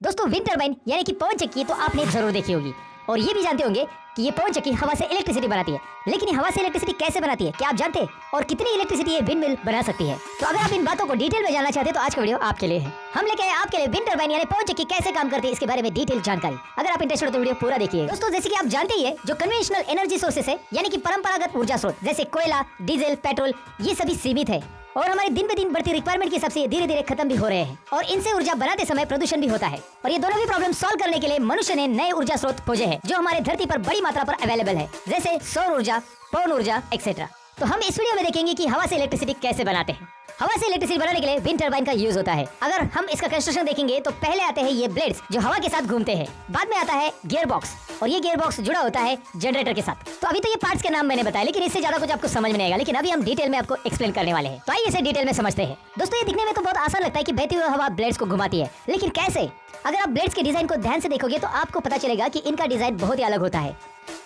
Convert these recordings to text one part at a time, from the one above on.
दोस्तों wind turbine यानी कि पवन चक्की तो आपने जरूर देखी होगी और ये भी जानते होंगे कि ये पवन चक्की हवा से इलेक्ट्रिसिटी बनाती है। लेकिन ये हवा से इलेक्ट्रिसिटी कैसे बनाती है, क्या आप जानते हैं? और कितनी इलेक्ट्रिसिटी ये विंड मिल बना सकती है? तो अगर आप इन बातों को डिटेल में जानना चाहते हैं तो आज का वीडियो आपके लिए है। हम लेके आए आपके लिए विंड टर्बाइन यानी पवन चक्की कैसे काम करती है इसके बारे में डिटेल जानकारी। अगर आप इंटरेस्टेड हो तो वीडियो पूरा देखिए। दोस्तों जैसे कि आप जानते ही है, जो कन्वेंशनल एनर्जी सोर्सेस है यानी कि परंपरागत ऊर्जा स्रोत जैसे कोयला, डीजल, पेट्रोल, ये सभी सीमित है और हमारे दिन ब दिन बढ़ती रिक्वायरमेंट के हिसाब से धीरे धीरे खत्म भी हो रहे हैं और इनसे ऊर्जा बनाते समय प्रदूषण भी होता है। और ये दोनों भी प्रॉब्लम सॉल्व करने के लिए मनुष्य ने नए ऊर्जा स्रोत खोजे हैं जो हमारे धरती पर बड़ी मात्रा पर अवेलेबल है, जैसे सौर ऊर्जा, पवन ऊर्जा एक्सेट्रा। तो हम इस वीडियो में देखेंगे कि हवा से इलेक्ट्रिसिटी कैसे बनाते हैं। हवा से इलेक्ट्रिसिटी बनाने के लिए विंड टर्बाइन का यूज होता है। अगर हम इसका कंस्ट्रक्शन देखेंगे तो पहले आते हैं ये ब्लेड्स जो हवा के साथ घूमते हैं, बाद में आता है गियर बॉक्स और ये गियर बॉक्स जुड़ा होता है जनरेटर के साथ। तो अभी तो ये पार्ट्स के नाम मैंने बताया, लेकिन इससे ज्यादा कुछ आपको समझ में नहीं आएगा, लेकिन अभी हम डिटेल में आपको एक्सप्लेन करने वाले हैं। तो आइए इसे डिटेल में समझते हैं। दोस्तों ये दिखने में तो बहुत आसान लगता है कि बहती हुई हवा ब्लेड्स को घुमाती है, लेकिन कैसे? अगर आप ब्लेड्स के डिजाइन को ध्यान से देखोगे तो आपको पता चलेगा कि इनका डिजाइन बहुत ही अलग होता है।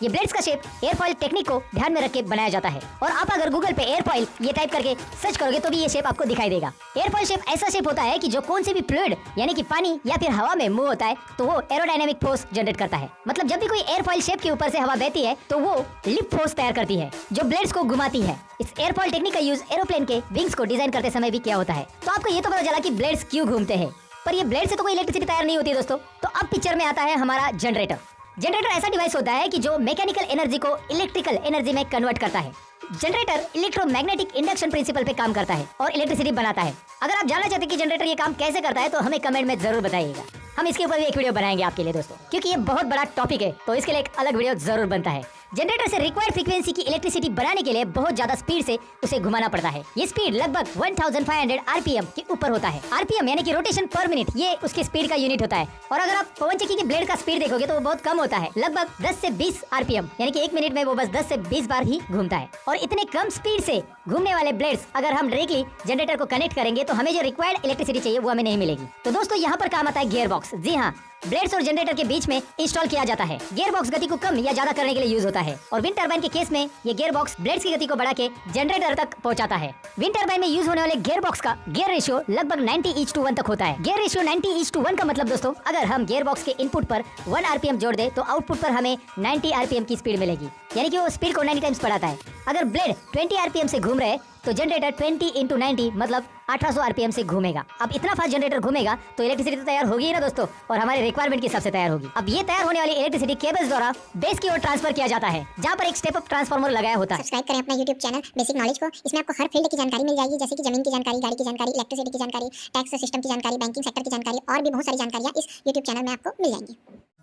ये ब्लेड्स का शेप एयरफॉइल टेक्निक को ध्यान में रख के बनाया जाता है और आप अगर गूगल पे एयरफॉइल ये टाइप करके सर्च करोगे तो भी ये शेप आपको दिखाई देगा। एयरफॉइल शेप ऐसा शेप होता है कि जो कौन से भी फ्लूइड यानी कि पानी या फिर हवा में मूव होता है तो वो एरोडायनेमिक फोर्स जनरेट करता है। मतलब जब भी कोई एयरफॉइल शेप के ऊपर से हवा बहती है तो वो लिफ्ट फोर्स तैयार करती है जो ब्लेड्स को घुमाती है। इस एयरफॉइल टेक्निक का यूज एरोप्लेन के विंग्स को डिजाइन करते समय भी किया होता है। तो आपको ये तो पता चला कि ब्लेड्स क्यों घूमते हैं, पर ये ब्लेड से तो कोई इलेक्ट्रिसिटी तैयार नहीं होती है दोस्तों। तो अब पिक्चर में आता है हमारा जनरेटर। जनरेटर ऐसा डिवाइस होता है कि जो मैकेनिकल एनर्जी को इलेक्ट्रिकल एनर्जी में कन्वर्ट करता है। जनरेटर इलेक्ट्रोमैग्नेटिक इंडक्शन प्रिंसिपल पे काम करता है और इलेक्ट्रिसिटी बनाता है। अगर आप जानना चाहते हैं कि जनरेटर ये काम कैसे करता है तो हमें कमेंट में जरूर बताइएगा। हम इसके ऊपर भी एक वीडियो बनाएंगे आपके लिए दोस्तों, क्योंकि ये बहुत बड़ा टॉपिक है तो इसके लिए एक अलग वीडियो जरूर बनता है। जनरेटर से रिक्वायर्ड फ्रीक्वेंसी की इलेक्ट्रिसिटी बनाने के लिए बहुत ज्यादा स्पीड से उसे घुमाना पड़ता है। ये स्पीड लगभग 1500 आरपीएम के ऊपर होता है। आरपीएम यानी कि रोटेशन पर मिनट, ये उसकी स्पीड का यूनिट होता है। और अगर आप पवन चक्की की ब्लेड का स्पीड देखोगे तो वो बहुत कम होता है, लगभग 10 से 20 आरपीएम, यानी कि 1 मिनट में वो बस 10 से 20 बार ही घूमता है। और इतने कम स्पीड से घूमने वाले ब्लेड्स अगर हम डायरेक्टली जनरेटर को कनेक्ट करेंगे तो हमें जो रिक्वायर्ड इलेक्ट्रिसिटी चाहिए वो हमें नहीं मिलेगी। तो दोस्तों यहाँ पर काम आता है गियर बॉक्स। जी हाँ, ब्लेड्स और जनरेटर के बीच में इंस्टॉल किया जाता है। गियर बॉक्स गति को कम या ज्यादा करने के लिए यूज होता है और विंड टर्बाइन के केस में ये गियर बॉक्स ब्लेड्स की गति को बढ़ा के जनरेटर तक पहुंचाता है। विंड टर्बाइन में यूज होने वाले गियर बॉक्स का गियर रेशियो लगभग 90:1 तक होता है। गियर रेशियो 90:1 का मतलब दोस्तों, अगर हम गियर बॉक्स के इनपुट पर 1 आरपीएम जोड़ दे तो आउटपुट पर हमें 90 आरपीएम की स्पीड मिलेगी, यानी कि वो स्पीड को 90 टाइम्स बढ़ाता है। अगर ब्लेड 20 आरपीएम से घूम रहे तो जनरेटर 20 × 90 मतलब 1800 आरपीएम से घूमेगा। अब इतना फास्ट जनरेटर घूमेगा तो इलेक्ट्रिसिटी तो तैयार होगी ही ना दोस्तों, और हमारे रिक्वायरमेंट के हिसाब से तैयार होगी। अब ये तैयार होने वाली इलेक्ट्रिसिटी केबल्स द्वारा बेस की ओर ट्रांसफर किया जाता है, जहाँ पर एक स्टेप अप ट्रांसफार्मर लगाया होता है। सब्सक्राइब करें अपना YouTube चैनल बेसिक नॉलेज को। इसमें आपको हर फील्ड की जानकारी मिल जाएगी, जैसे कि जमीन की जानकारी, गाड़ी की जानकारी, इलेक्ट्रिसिटी की जानकारी, टैक्स सिस्टम की जानकारी, बैंकिंग सेक्टर की जानकारी और भी बहुत सारी जानकारियाँ इस YouTube चैनल में आपको मिल जाएंगी।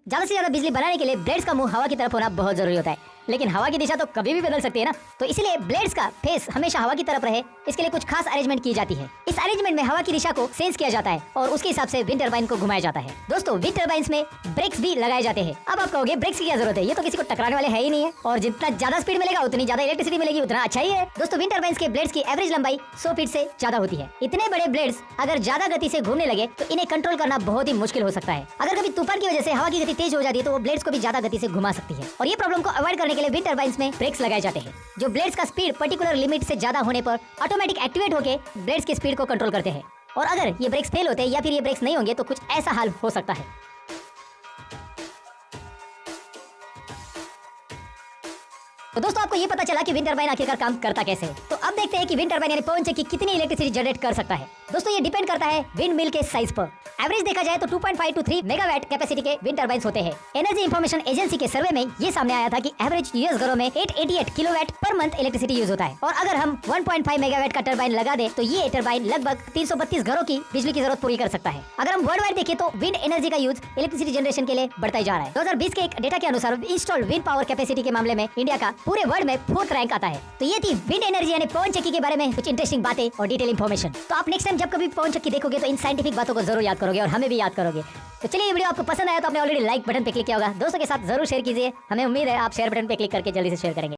ज्यादा से ज्यादा बिजली बनाने के लिए ब्लेड्स का मुंह हवा की तरफ होना बहुत जरूरी होता है, लेकिन हवा की दिशा तो कभी भी बदल सकती है ना। तो इसलिए ब्लेड्स का फेस हमेशा हवा की तरफ रहे, इसके लिए कुछ खास अरेंजमेंट की जाती है। इस अरेंजमेंट में हवा की दिशा को सेंस किया जाता है और उसके हिसाब से विंड टर्बाइन को घुमाया जाता है। दोस्तों विंड टर्बाइन्स में ब्रेक्स भी लगाए जाते हैं। अब आप कहोगे ब्रेक्स की क्या जरूरत है, ये तो किसी को टकराने वाले है ही नहीं है और जितना ज्यादा स्पीड मिलेगा उतनी ज्यादा इलेक्ट्रिसिटी मिलेगी, उतना अच्छा ही है। दोस्तों विंड टर्बाइन्स के ब्लेड्स की एवरेज लंबाई 100 फीट से ज्यादा होती है। इतने बड़े ब्लेड्स अगर ज्यादा गति से घूमने लगे तो इन्हें कंट्रोल करना बहुत ही मुश्किल हो सकता है। अगर कभी तूफान की वजह से हवा की गति तेज हो जाती है तो वो ब्लेड्स को भी ज्यादा गति से घुमा सकती है। और ये प्रॉब्लम को अवॉइड करने के लिए विंड टर्बाइन्स में ब्रेक्स लगाए जाते हैं जो ब्लेड्स का स्पीड पर्टिकुलर लिमिट से ज्यादा होने पर ऑटोमेटिक एक्टिवेट होकर ब्लेड्स की स्पीड को कंट्रोल करते हैं। और अगर ये ब्रेक्स फेल होते हैं या फिर ये ब्रेक्स नहीं होंगे तो कुछ ऐसा हाल हो सकता है। तो दोस्तों आपको ये पता चला कि विंड टर्बाइन आखिरकार काम करता कैसे है। तो अब देखते हैं कि विंड टर्बाइन यानी पवन चक्की कितनी इलेक्ट्रिसिटी जनरेट कर सकता है। दोस्तों ये डिपेंड करता है विंड मिल के साइज पर। एवरेज देखा जाए तो 2.5 to 3 मेगावाट कैपेसिटी के विंड टर्बाइन्स होते हैं। एनर्जी इंफॉर्मेशन एजेंसी के सर्वे में ये सामने आया था कि एवरेज यूएस घरों में 888 kilowatt per month electricity use होता है। और अगर हम 1.5 मेगावाट का टर्बाइन लगा दे तो ये टर्बाइन लगभग 332 घरों की बिजली की जरूरत पूरी कर सकता है। अगर हम वर्ल्ड वाइड देखें तो विंड एनर्जी का यूज इलेक्ट्रिसिटी जनरेशन के लिए बढ़ता ही जा रहा है। 2020 के एक डेटा के अनुसार इंस्टॉल्ड विंड पावर कैपेसिटी के मामले में इंडिया का पूरे वर्ल्ड में 4th रैंक आता है। तो ये थी विंड एनर्जी यानी पवन चक्की के बारे में कुछ इंटरेस्टिंग बातें और डिटेल इन्फॉर्मेशन। तो आप नेक्स्ट टाइम जब कभी पवन चक्की देखोगे तो इन साइंटिफिक बातों को जरूर याद करोगे और हमें भी याद करोगे। तो चलिए ये वीडियो आपको पसंद आया तो आपने ऑलरेडी लाइक बटन पे क्लिक किया होगा, दोस्तों के साथ जरूर शेयर कीजिए। हमें उम्मीद है आप शेयर बटन पे क्लिक करके जल्दी से शेयर करेंगे।